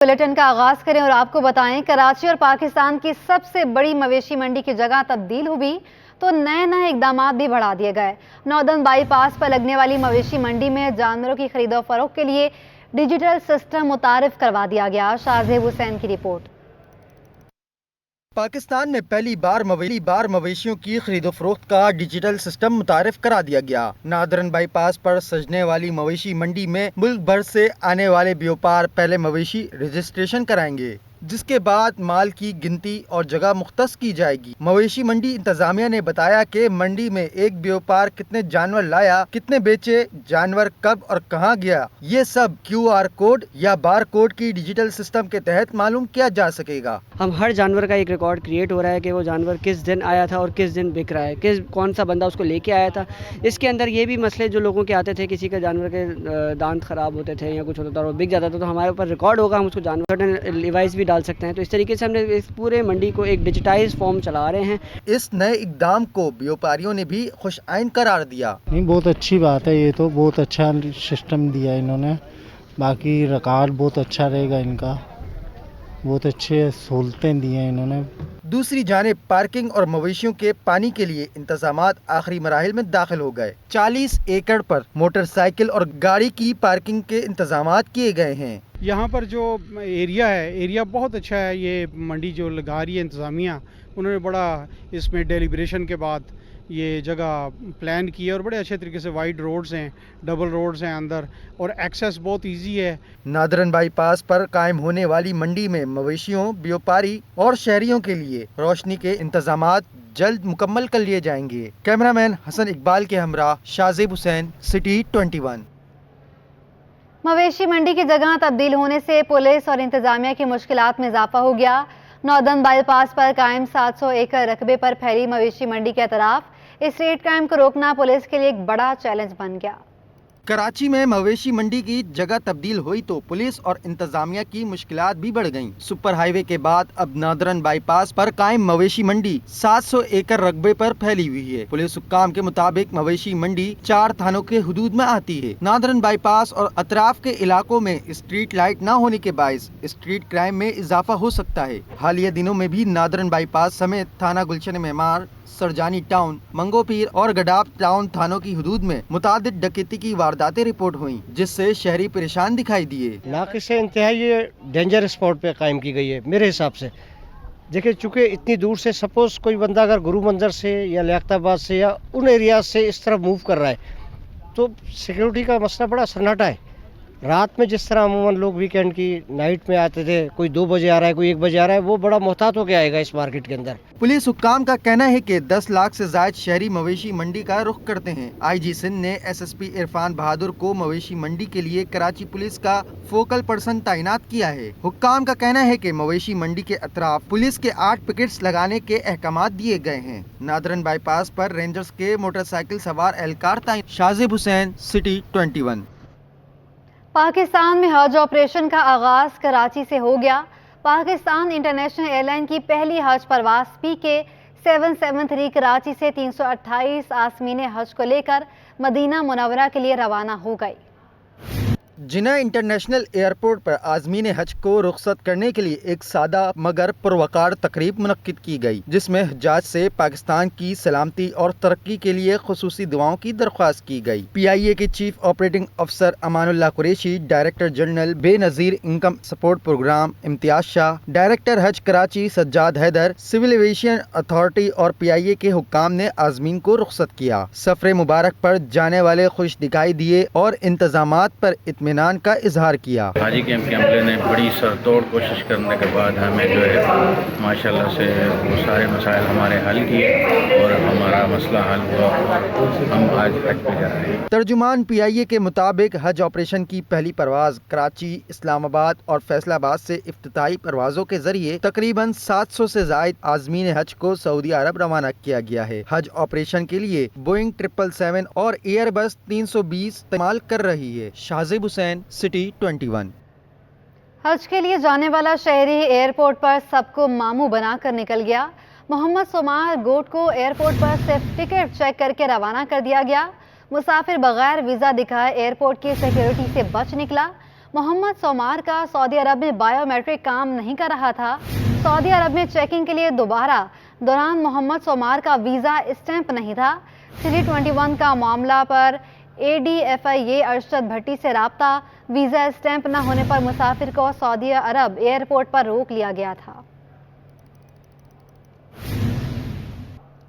Bulletin का आगाज करें और आपको बताएं, कराची और पाकिस्तान की सबसे बड़ी मवेशी मंडी की जगह तब्दील हुई तो नए इकदाम भी बढ़ा दिए गए। नॉर्दर्न बाईपास पर लगने वाली मवेशी मंडी में जानवरों की खरीदो फरोख्त के लिए डिजिटल सिस्टम मुतारिफ करवा दिया गया। शाहजेब हुसैन की रिपोर्ट। पाकिस्तान में पहली बार मवेशियों की खरीदो फरोख्त का डिजिटल सिस्टम मुतारिफ करा दिया गया। नादरन बाईपास पर सजने वाली मवेशी मंडी में मुल्क भर से आने वाले व्यापार पहले मवेशी रजिस्ट्रेशन कराएंगे, जिसके बाद माल की गिनती और जगह मुख्तस की जाएगी। मवेशी मंडी इंतजामिया ने बताया कि मंडी में एक व्यापार कितने जानवर लाया, कितने बेचे, जानवर कब और कहां गया, ये सब QR कोड या बार कोड की डिजिटल सिस्टम के तहत मालूम किया जा सकेगा। हम हर जानवर का एक रिकॉर्ड क्रिएट हो रहा है कि वो जानवर किस दिन आया था और किस दिन बिक रहा है, कौन सा बंदा उसको लेके आया था। इसके अंदर ये भी मसले जो लोगों के आते थे, किसी के जानवर के दांत खराब होते थे या कुछ होता था और बिक जाता था, तो हमारे ऊपर रिकॉर्ड होगा, हम उसको जानवर डिवाइस भी डाल सकते हैं। तो इस तरीके से हमने इस पूरे मंडी को एक डिजिटाइज फॉर्म चला रहे हैं। इस नए इकदाम को व्यापारियों ने भी खुश आइन करार दिया। नहीं, बहुत अच्छी बात है, ये तो बहुत अच्छा सिस्टम दिया इन्होंने। बाकी रिकॉर्ड बहुत अच्छा रहेगा इनका, बहुत अच्छे सहूलतें दी हैं इन्होंने। दूसरी जानिब पार्किंग और मवेशियों के पानी के लिए इंतजामात आखिरी मराहिल में दाखिल हो गए। 40 एकड़ पर मोटरसाइकिल और गाड़ी की पार्किंग के इंतजामात किए गए हैं। यहाँ पर जो एरिया बहुत अच्छा है। ये मंडी जो लगा रही है इंतज़ामिया, उन्होंने बड़ा इसमें डेलिब्रेशन के बाद ये जगह प्लान की है और बड़े अच्छे तरीके से वाइड रोड्स हैं, डबल रोड्स हैं अंदर, और एक्सेस बहुत इजी है। नादरन बाईपास पर कायम होने वाली मंडी में मवेशियों, व्यापारी और शहरियों के लिए रोशनी के इंतजामात जल्द मुकम्मल कर लिए जाएंगे। कैमरामैन हसन इकबाल के हमरा शाहजेब हुसैन, सिटी 21। मवेशी मंडी की जगह तब्दील होने से पुलिस और इंतजामिया की मुश्किलात में इजाफा हो गया। नॉर्दर्न बाईपास पर कायम 700 एकड़ रकबे पर फैली मवेशी मंडी के अतराफ स्ट्रीट क्राइम को रोकना पुलिस के लिए एक बड़ा चैलेंज बन गया। कराची में मवेशी मंडी की जगह तब्दील हुई तो पुलिस और इंतजामिया की मुश्किलात भी बढ़ गईं। सुपर हाईवे के बाद अब नादरन बाईपास पर कायम मवेशी मंडी 700 एकड़ रकबे पर फैली हुई है। पुलिस हुक्काम के मुताबिक मवेशी मंडी 4 थानों के हुदूद में आती है। नादरन बाईपास और अतराफ के इलाकों में स्ट्रीट लाइट न होने के बायस स्ट्रीट क्राइम में इजाफा हो सकता है। हालिया दिनों में भी नादरन बाईपास समेत थाना गुलशन मेमार, सरजानी टाउन, मंगोपीर और गडाब टाउन थानों की हुदूद में मुतादिद डकैती की वारदातें रिपोर्ट हुई, जिससे शहरी परेशान दिखाई दिए। नाक़िस से इंतहाई डेंजर स्पॉट पे कायम की गई है मेरे हिसाब से। देखिए, चूँकि इतनी दूर से सपोज कोई बंदा अगर गुरु मंजर से या लियाकताबाद से या उन एरिया से इस तरफ मूव कर रहा है तो सिक्योरिटी का मसला बड़ा सन्नाटा है। रात में जिस तरह अमूमन लोग वीकेंड की नाइट में आते थे, कोई 2 बजे आ रहा है, कोई 1 बजे आ रहा है, वो बड़ा मोहतात होकर आएगा इस मार्केट के अंदर। पुलिस हुक्काम का कहना है कि 10 लाख से ज्यादा शहरी मवेशी मंडी का रुख करते हैं। IG सिंध ने SSP इरफान बहादुर को मवेशी मंडी के लिए कराची पुलिस का फोकल पर्सन तैनात किया है। हुक्काम का कहना है कि मवेशी मंडी के अतराफ पुलिस के 8 पिकेट्स लगाने के अहकामात दिए गए हैं। नादरन बाईपास पर रेंजर्स के मोटरसाइकिल सवार एहलकार तैनात। शाहजेब हुसैन, सिटी 21। पाकिस्तान में हज ऑपरेशन का आगाज कराची से हो गया। पाकिस्तान इंटरनेशनल एयरलाइन की पहली हज परवाज PK 773 कराची से 328 आसमीन हज को लेकर मदीना मुनव्वरा के लिए रवाना हो गई। जिना इंटरनेशनल एयरपोर्ट पर आज़मीन हज को रुखसत करने के लिए एक सादा मगर पुरवकार तकरीब मुनक्किद की गई, जिसमें हज्जाज से पाकिस्तान की सलामती और तरक्की के लिए खुसूसी दुआओं की दरख्वास्त की गई। PIA के चीफ ऑपरेटिंग अफसर Amanullah Qureshi, director general Benazir income support programme Imtiaz Shah, director Hajj Karachi Sajjad Haider, civil aviation authority और PIA के हुक्काम ने आज़मीन को रुखसत किया। सफर मुबारक पर जाने वाले खुश दिखाई दिए और इंतजामात पर इत्मीनान का इजहार किया। हाजी कैंप के अमले ने बड़ी सरतोड़ कोशिश करने के बाद हमें जो है माशाल्लाह से वो सारे मसाइल हमारे हल किए और हमारा मसला हल हुआ और हम आज हज पे जा रहे हैं। तर्जुमान PIA के मुताबिक हज ऑपरेशन की पहली परवाज कराची, इस्लामाबाद और फैसलाबाद से इफ्तिताई परवाजों के जरिए तकरीबन 700 से जायद आज़मीन हज को सऊदी अरब रवाना किया गया है। हज ऑपरेशन के लिए बोइंग 777 और एयरबस 320 इस्तेमाल कर रही है। शाहजेब हुसैन, सिटी 21। हज के लिए जाने वाला शहरी एयरपोर्ट पर सबको मामू बनाकर निकल गया। मोहम्मद सोमार गोट को एयरपोर्ट पर सिर्फ टिकट चेक करके रवाना कर दिया गया। मुसाफिर बगैर वीजा दिखाए एयरपोर्ट की सिक्योरिटी से बच निकला। मोहम्मद सोमार का सऊदी अरब में बायोमेट्रिक काम नहीं कर रहा था। सऊदी अरब में चेकिंग के लिए दोबारा दौरान मोहम्मद सोमार का वीज़ा स्टैंप नहीं था। CD21 का मामला पर ADFIA अरशद भट्टी से राब्ता। वीज़ा स्टैंप न होने पर मुसाफिर को सऊदी अरब एयरपोर्ट पर रोक लिया गया था।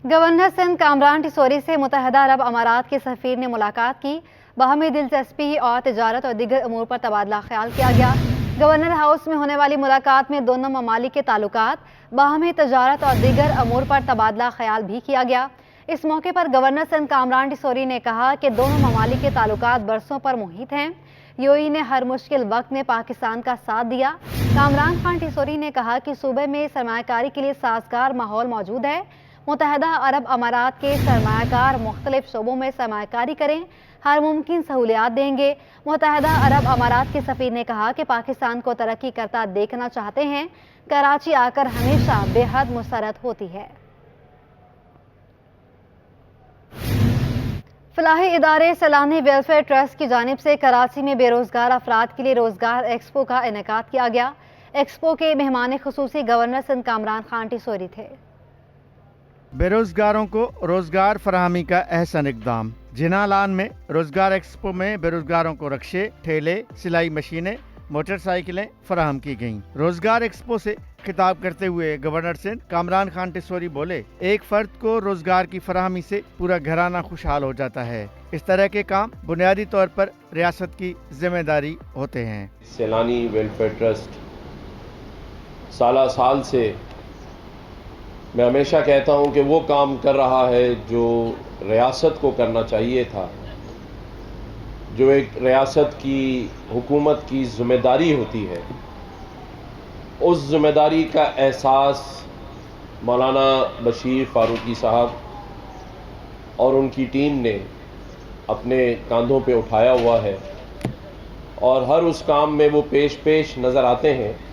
गवर्नर सिंध कामरान टिसोरी से मुत्तहिदा अरब अमारात के सफीर ने मुलाकात की। बाहमी दिलचस्पी और तिजारत और दीगर अमूर पर तबादला ख्याल किया गया। गवर्नर हाउस में होने वाली मुलाकात में दोनों ममालिक के ताल्लुकात, बाहमी तिजारत और दीगर अमूर पर तबादला ख्याल भी किया गया। इस मौके पर गवर्नर सिंध कामरान टिसोरी ने कहा कि दोनों ममालिक के ताल्लुकात बरसों पर मुहित हैं। यूएई ने हर मुश्किल वक्त में पाकिस्तान का साथ दिया। कामरान खान टिसोरी ने कहा कि सूबे में सरमायाकारी के लिए साजगार माहौल मौजूद है। मुत्तहिदा अरब अमारात के सरमायाकार मुख्तलिफ शोबों में सरमायाकारी करें, हर मुमकिन सहूलियात देंगे। मुत्तहिदा अरब अमारात के सफीर ने कहा कि पाकिस्तान को तरक्की करता देखना चाहते हैं। कराची आकर हमेशा बेहद मुसरत होती है। फलाही इदारे सैलानी वेलफेयर ट्रस्ट की जानिब से कराची में बेरोजगार अफराद के लिए रोजगार एक्सपो का इनेकाद किया गया। एक्सपो के मेहमान खुसूसी गवर्नर सिंध कामरान खान टिसोरी थे। बेरोजगारों को रोजगार फराहमी का अहसन इक़दाम। जिनालान में रोजगार एक्सपो में बेरोजगारों को रक्शे, ठेले, सिलाई मशीनें, मोटरसाइकिलें फराहम की गईं। रोजगार एक्सपो से खिताब करते हुए गवर्नर सिंध कामरान खान टिसोरी बोले, एक फर्द को रोजगार की फराहमी से पूरा घराना खुशहाल हो जाता है। इस तरह के काम बुनियादी तौर पर रियासत की जिम्मेदारी होते हैं। सैलानी वेलफेयर ट्रस्ट साल साल से मैं हमेशा कहता हूं कि वो काम कर रहा है जो रियासत को करना चाहिए था, जो एक रियासत की हुकूमत की ज़िम्मेदारी होती है। उस ज़िम्मेदारी का एहसास मौलाना बशीर फारूकी साहब और उनकी टीम ने अपने कंधों पे उठाया हुआ है और हर उस काम में वो पेश नज़र आते हैं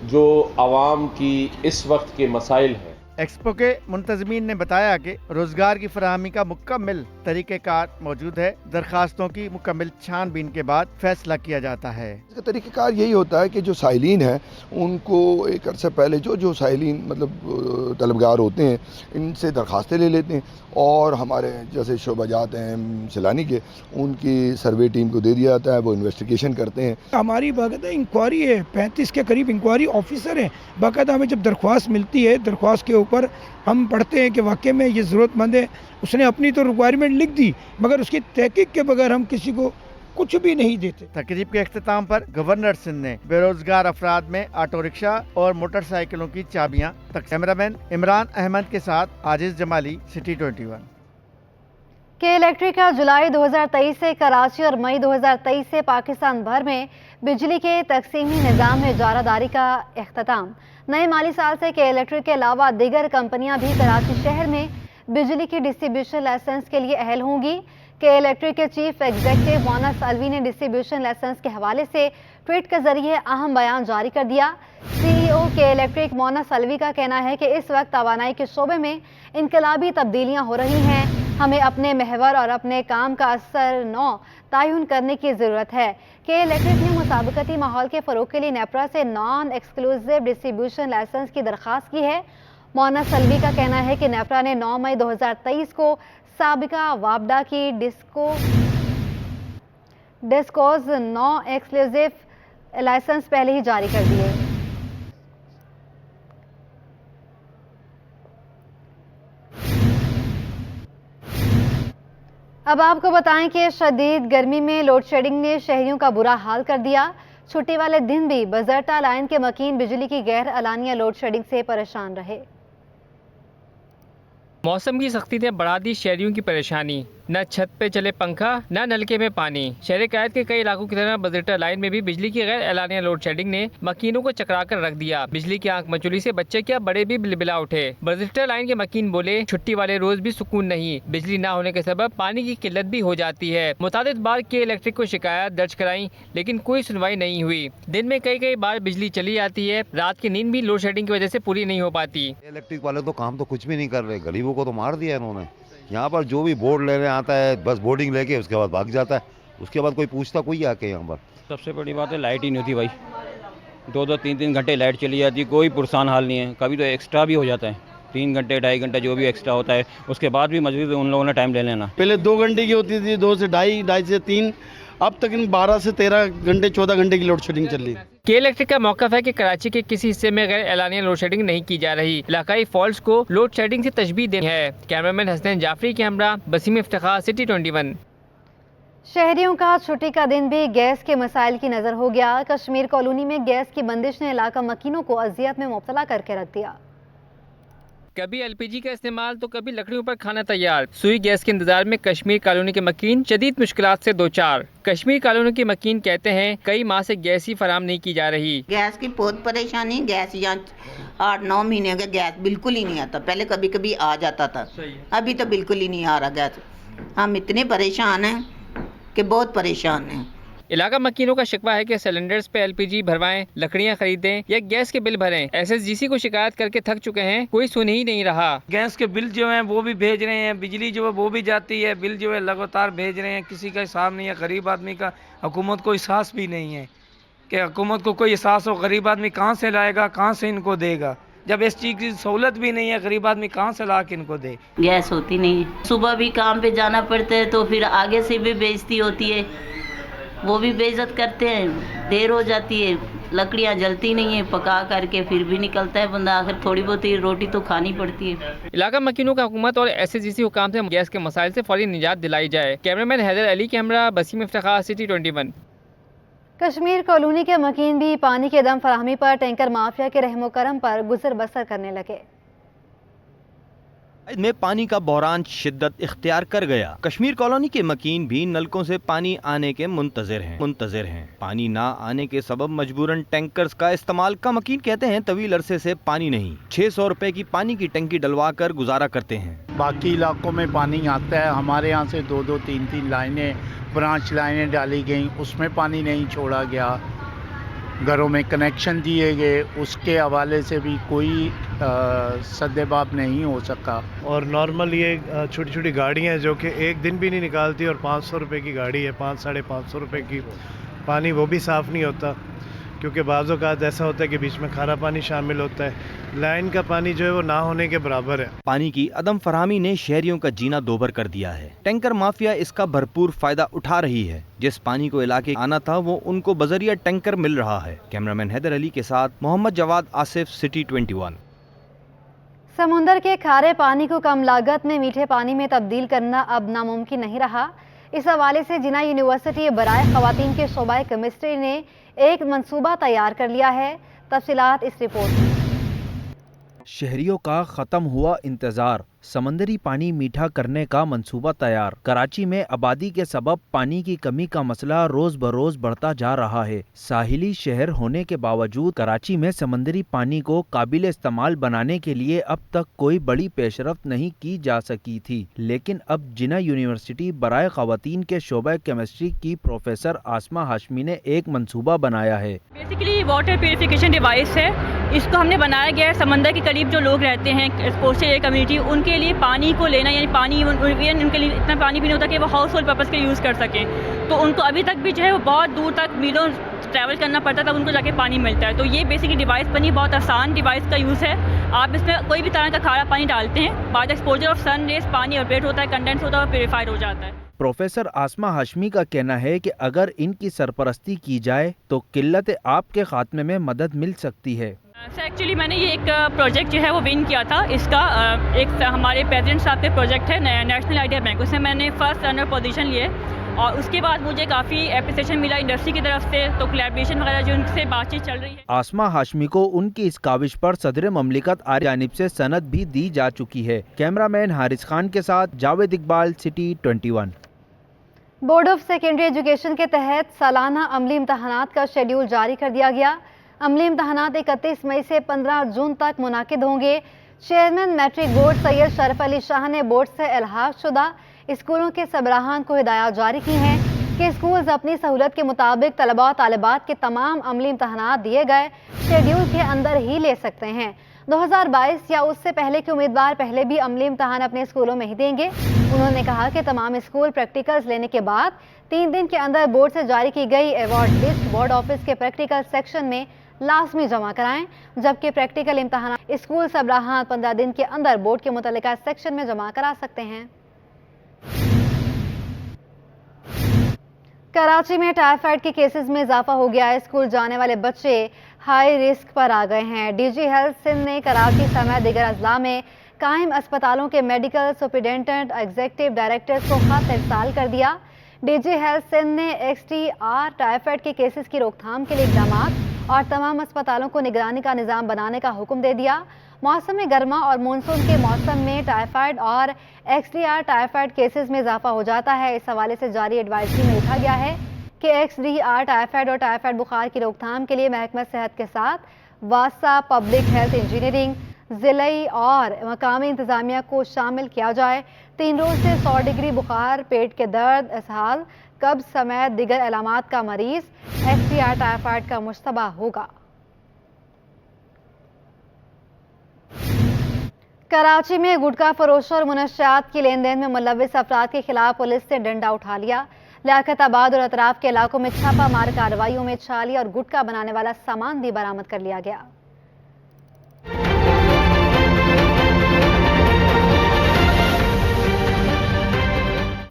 जो आवाम की इस वक्त के मसाइल हैं। एक्सपो के मुंतज़मीन ने बताया कि रोजगार की फराहमी का मुकम्मल तरीक़ेकार मौजूद है। दरखास्तों की मुकम्मल छानबीन के बाद फैसला किया जाता है। इसका तरीक़ेकार यही होता है कि जो साइलिन हैं उनको एक अरसे पहले जो साइलिन मतलब तलबगार होते हैं, इनसे दरखास्तें ले लेते हैं और हमारे जैसे शोबाजात हैं सैलानी के, उनकी सर्वे टीम को दे दिया जाता है, वो इन्वेस्टिगेशन करते हैं। हमारी बाकायदा इंक्वायरी है, 35 के करीब इंक्वायरी ऑफिसर हैं। बाकायदा हमें जब दरख्वास्त मिलती है, दरख्वास्त के ऊपर हम पढ़ते हैं कि वाकई में ये ज़रूरतमंद है। उसने अपनी तो रिक्वायरमेंट लिख दी, मगर उसकी तहकीक के बगैर हम किसी को कुछ भी नहीं देते। तकरीब के इख्तिताम पर गवर्नर सिंध ने बेरोजगार अफराद में ऑटो रिक्शा और मोटरसाइकिलों की चाबियां तक। कैमरामैन इमरान अहमद के साथ आजिज जमाली, सिटी 21। के इलेक्ट्रिक का जुलाई 2023 से कराची और मई 2023 से पाकिस्तान भर में बिजली के तकसीमी निज़ाम में इजारादारी का इख्तिताम। नए माली साल से के इलेक्ट्रिक के अलावा दीगर कंपनियां भी कराची शहर में बिजली की डिस्ट्रीब्यूशन लाइसेंस के लिए अहल होंगी। के इलेक्ट्रिक के चीफ एग्जीक्यूटिव मोनस अलवी ने डिस्ट्रीब्यूशन लाइसेंस के हवाले से ट्वीट के जरिए अहम बयान जारी कर दिया। CEO के इलेक्ट्रिक मोनस अलवी का कहना है कि इस वक्त तवानाई के शोबे में इनकलाबी तब्दीलियां हो रही हैं। हमें अपने महवर और अपने काम का असर नौ तयन करने की ज़रूरत है। के इलेक्ट्रिक ने मुसाबकती माहौल के फ़रोग के लिए नेपरा से नॉन एक्सक्लूसिव डिस्ट्रीब्यूशन लाइसेंस की दरख्वास्त की है। मोनस अलवी का कहना है कि नेपरा ने 9 मई 2023 को साबिका वापडा की डिस्कोज नॉन एक्सक्लूसिव लाइसेंस पहले ही जारी कर दिए। अब आपको बताएं कि शदीद गर्मी में लोड शेडिंग ने शहरियों का बुरा हाल कर दिया। छुट्टी वाले दिन भी बजरटा लाइन के मकीन बिजली की गैर अलानिया लोड शेडिंग से परेशान रहे। मौसम की सख्ती ने बढ़ा दी शहरियों की परेशानी। न छत पे चले पंखा, न नलके में पानी। शहर कायद के कई इलाकों की तरह बजरटा लाइन में भी बिजली की गैर एलानिया लोड शेडिंग ने मकीनों को चकरा कर रख दिया। बिजली की आंख मचोली से बच्चे क्या बड़े भी बिलबिला उठे। बजरटा लाइन के मकीन बोले, छुट्टी वाले रोज भी सुकून नहीं। बिजली न होने के सबब पानी की किल्लत भी हो जाती है। मुतादिद बार के इलेक्ट्रिक को शिकायत दर्ज कराई, लेकिन कोई सुनवाई नहीं हुई। दिन में कई बार बिजली चली जाती है। रात की नींद भी लोड शेडिंग की वजह से पूरी नहीं हो पाती। इलेक्ट्रिक वाले तो काम तो कुछ भी नहीं कर रहे, गरीबों को तो मार दिया इन्होंने। यहाँ पर जो भी बोर्ड लेने आता है बस बोर्डिंग लेके उसके बाद भाग जाता है। उसके बाद कोई पूछता कोई आके यहाँ पर। सबसे बड़ी बात है लाइट ही नहीं होती भाई, 2-2 3-3 घंटे लाइट चली जाती है, कोई पुरसान हाल नहीं है। कभी तो एक्स्ट्रा भी हो जाता है, 3 घंटे 2.5 घंटे जो भी एक्स्ट्रा होता है, उसके बाद भी मजबूर उन लोगों ने टाइम ले लेना। पहले 2 घंटे की होती थी, 2 से 2.5, 2.5 से 3, अब तक 12 से 13 घंटे 14 घंटे की लोड शेडिंग चल रही है। के इलेक्ट्रिक का मौक़िफ़ है कि कराची के किसी हिस्से में गैर एलानिया लोड शेडिंग नहीं की जा रही, इलाकाई फॉल्ट्स को लोड शेडिंग से तशबीह दी है। कैमरामैन हसनैन जाफरी के हमरा बसीम इफ्तिखार, सिटी 21। शहरियों का छुट्टी का दिन भी गैस के मसाइल की नज़र हो गया। कश्मीर कॉलोनी में गैस की बंदिश ने इलाका मकीनों को अजियत में मुब्तला करके रख दिया। कभी एलपीजी का इस्तेमाल तो कभी लकड़ियों पर खाना तैयार। सुई गैस के इंतजार में कश्मीर कॉलोनी के मकीन शदीद मुश्किलात से 2-4। कश्मीर कॉलोनी के मकीन कहते हैं कई माह से गैस ही फराम नहीं की जा रही। गैस की बहुत परेशानी, गैस यहाँ 8-9 महीने का गैस बिल्कुल ही नहीं आता। पहले कभी कभी आ जाता था, अभी तो बिल्कुल ही नहीं आ रहा गैस। हम इतने परेशान हैं कि बहुत परेशान हैं। इलाका मकीनों का शिकवा है कि सिलेंडर्स पे एलपीजी भरवाएं, लकड़ियां खरीदें या गैस के बिल भरें। एसएसजीसी को शिकायत करके थक चुके हैं, कोई सुन ही नहीं रहा। गैस के बिल जो हैं वो भी भेज रहे हैं, बिजली जो है वो भी जाती है, बिल जो है लगातार भेज रहे हैं, किसी का हिसाब नहीं है। गरीब आदमी का हुकूमत को एहसास भी नहीं है कि हुकूमत को कोई एहसास हो, गरीब आदमी कहाँ से लाएगा, कहाँ से इनको देगा। जब इस चीज़ की सहूलत भी नहीं है, गरीब आदमी कहाँ से ला के इनको दे। गैस होती नहीं है, सुबह भी काम पे जाना पड़ता है तो फिर आगे से भी बेइज्जती होती है, वो भी बेइज्जत करते हैं, देर हो जाती है, लकड़ियाँ जलती नहीं है, पका करके फिर भी निकलता है बंदा, आखिर थोड़ी बहुत ही रोटी तो खानी पड़ती है। इलाका मकीनों का हुकूमत और एसएसजीसी हुकाम से गैस के मसाइल से फौरी निजात दिलाई जाए। कैमरामैन हैदर अली के हमरा बसीम इफ्तिखार, सिटी 21। कश्मीर कॉलोनी के मकीन भी पानी के दम फराहमी पर टैंकर माफिया के रहमो करम पर गुजर बसर करने लगे। में पानी का बहरान शिद्दत इख्तियार कर गया। कश्मीर कॉलोनी के मकीन भी नलकों से पानी आने के मुंतजिर हैं। पानी ना आने के सबब मजबूरन टैंकर्स का इस्तेमाल का मकीन कहते हैं तवील अरसे से पानी नहीं। 600 रुपए की पानी की टंकी डलवा कर गुजारा करते हैं। बाकी इलाकों में पानी आता है, हमारे यहाँ से 2-2 3-3 लाइनें, ब्रांच लाइनें डाली गई, उसमें पानी नहीं छोड़ा गया। घरों में कनेक्शन दिए गए, उसके हवाले से भी कोई सद्देबाब नहीं हो सका। और नॉर्मल ये छोटी छोटी गाड़ियाँ जो कि एक दिन भी नहीं निकालती, और 500 रुपये की गाड़ी है, 500-550 रुपये की, पानी वो भी साफ़ नहीं होता, क्योंकि बाज़ औक़ात ऐसा होता है कि बीच में खारा पानी शामिल होता है। लाइन का पानी जो है वो ना होने के बराबर है। पानी की अदम फरहमी ने शहरियों का जीना दोभर कर दिया है। टैंकर माफिया इसका भरपूर फायदा उठा रही है। जिस पानी को इलाके आना था वो उनको बजरिया टैंकर मिल रहा है। कैमरामैन हैदर अली के साथ मोहम्मद जवाद आसिफ, सिटी 21। समुंदर के खारे पानी को कम लागत में मीठे पानी में तब्दील करना अब नामुमकिन नहीं रहा। इस हवाले से जिना यूनिवर्सिटी बराए ख़वातीन के शोबाए केमिस्ट्री ने एक मंसूबा तैयार कर लिया है। तफसीलात इस रिपोर्ट में। शहरियों का ख़त्म हुआ इंतज़ार, समंदरी पानी मीठा करने का मंसूबा तैयार। कराची में आबादी के सबब पानी की कमी का मसला रोज बरोज बढ़ता जा रहा है। साहिली शहर होने के बावजूद कराची में समंदरी पानी को काबिल इस्तेमाल बनाने के लिए अब तक कोई बड़ी पेशरफ्त नहीं की जा सकी थी, लेकिन अब जिना यूनिवर्सिटी बराए ख़वातीन के शोबा केमिस्ट्री की प्रोफेसर आसमा हाशमी ने एक मंसूबा बनाया है। बेसिकली वाटर प्यूरिफिकेशन डिवाइस है, इसको हमने बनाया गया है समंदर के करीब जो लोग रहते हैं कोस्टल एरिया कम्युनिटी, उनके लिए पानी को लेना, यानी पानी उनके लिए इतना पानी भी नहीं होता कि वो हाउस होल्ड पर्पज़ के यूज़ कर सकें। तो उनको अभी तक भी जो है वो बहुत दूर तक मीलों ट्रैवल करना पड़ता तब उनको जाके पानी मिलता है। तो ये बेसिकली डिवाइस बनी, बहुत आसान डिवाइस का यूज़ है। आप इसमें कोई भी तरह का खारा पानी डालते हैं, बाद एक्सपोजर ऑफ सन रेज पानी ऑपरेट होता है, कंडेंस होता है और प्योरीफाइड हो जाता है। प्रोफेसर आसमा हाशमी का कहना है कि अगर इनकी सरपरस्ती की जाए तो किल्लत आब के खात्मे में मदद मिल सकती है। एक्चुअली मैंने ये एक प्रोजेक्ट जो है वो विन किया था। इसका एक हमारे प्रेसिडेंट साहब के प्रोजेक्ट है नेशनल आइडिया बैंक, उसमें मैंने फर्स्ट रनर पोजीशन लिए और उसके बाद मुझे काफ़ी एप्रिसिएशन मिला इंडस्ट्री की तरफ से। तो कोलैबोरेशन वगैरह जो उनसे बातचीत चल रही है। आसमा हाशमी को उनकी इस काविश पर सदर ममलिकत आर जानिब से सनद भी दी जा चुकी है। कैमरामैन हारिस खान के साथ Javed Iqbal, city 21। Board of secondary education के तहत सालाना अमली इम्तहानात का शेड्यूल जारी कर दिया गया। अमली इम्तहानात 31 मई से 15 जून तक मुनाकिद होंगे। Chairman matric board Syed Sharaf Ali Shah ने बोर्ड से इल्हाक शुदा स्कूलों के सबराहान को हिदायत जारी की हैं कि स्कूल्स अपनी सहूलत के मुताबिक तलबा और तालिबात के तमाम अमली इम्तहानात दिए गए शेड्यूल के अंदर ही ले सकते हैं। 2022 या उससे पहले के उम्मीदवार पहले भी अमली इम्तहान अपने स्कूलों में ही देंगे। उन्होंने कहा कि तमाम स्कूल प्रैक्टिकल्स लेने के बाद 3 दिन के अंदर बोर्ड से जारी की गई अवार्ड लिस्ट बोर्ड ऑफिस के प्रैक्टिकल सेक्शन में लाजमी जमा कराएं, जबकि प्रैक्टिकल इम्तहान स्कूल सबराहान 15 दिन के अंदर बोर्ड के मुतल्लिका सेक्शन में जमा करा सकते हैं। कराची में टाइफाइड के केसेस में इजाफा हो गया है। स्कूल जाने वाले बच्चे हाई रिस्क पर आ गए हैं। डीजी हेल्थ सिंध ने कराची समेत दीगर अजला में कायम अस्पतालों के मेडिकल सुपरिटेंडेंट एग्जीक्यूटिव डायरेक्टर्स को खत इरसाल कर दिया। डीजी हेल्थ सिंध ने XTR टाइफाइड के केसेस की रोकथाम के लिए इक़दाम और तमाम अस्पतालों को निगरानी का निज़ाम बनाने का हुक्म दे दिया। मौसम गर्मा और मानसून के मौसम में टाइफाइड और XTR टाइफाइड केसेस में इजाफा हो जाता है। इस हवाले से जारी एडवाइजरी में लिखा गया है कि XTR टाइफाइड और टाइफाइड बुखार की रोकथाम के लिए महकमा सेहत के साथ वासा पब्लिक हेल्थ इंजीनियरिंग ज़िले और मकामी इंतज़ामिया को शामिल किया जाए। 3 रोज़ से 100 डिग्री बुखार, पेट के दर्द, इसहाल, कब्ज़ समेत दिगर अलामात का मरीज़ XTR टाइफाइड का मुश्तबा होगा। कराची में गुटखा फरोशों और मुनशियात की लेन देन में मुलव्विस अफराद के खिलाफ पुलिस ने डंडा उठा लिया। लियाकताबाद और अतराफ के इलाकों में छापा मार कार्रवाइयों में छाली और गुटखा बनाने वाला सामान भी बरामद कर लिया गया।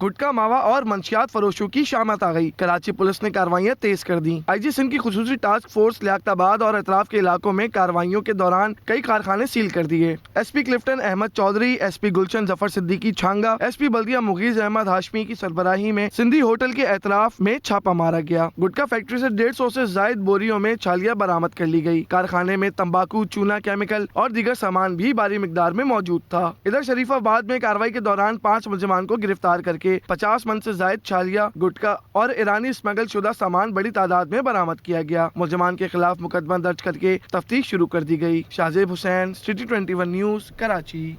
गुटखा मावा और मंशियात फरोशों की शामत आ गई। कराची पुलिस ने कार्रवाइयां तेज कर दी। IG सिंध की खुसूसी टास्क फोर्स लियाकताबाद और अतराफ के इलाकों में कार्रवाइयों के दौरान कई कारखाने सील कर दिए। SP क्लिफ्टन अहमद चौधरी, SP गुलशन जफर सिद्दीकी छांगा, SP बल्दिया मुगीज अहमद हाशमी की सरबराही में सिंधी होटल के एतराफ में छापा मारा गया। गुटखा फैक्ट्री से 150 से जायद बोरियों में छालियां बरामद कर ली गई। कारखाने में तंबाकू, चूना, केमिकल और दीगर सामान भी भारी मिकदार में मौजूद था। इधर शरीफाबाद में कार्रवाई के दौरान 5 मुलजिमान को गिरफ्तार करके 50 मन से जायद छालिया, गुटखा और ईरानी स्मगल शुदा सामान बड़ी तादाद में बरामद किया गया। मुलजिमान के खिलाफ मुकदमा दर्ज करके तफ्तीश शुरू कर दी गई। Shahzeb Hussain, city 21 news, Karachi.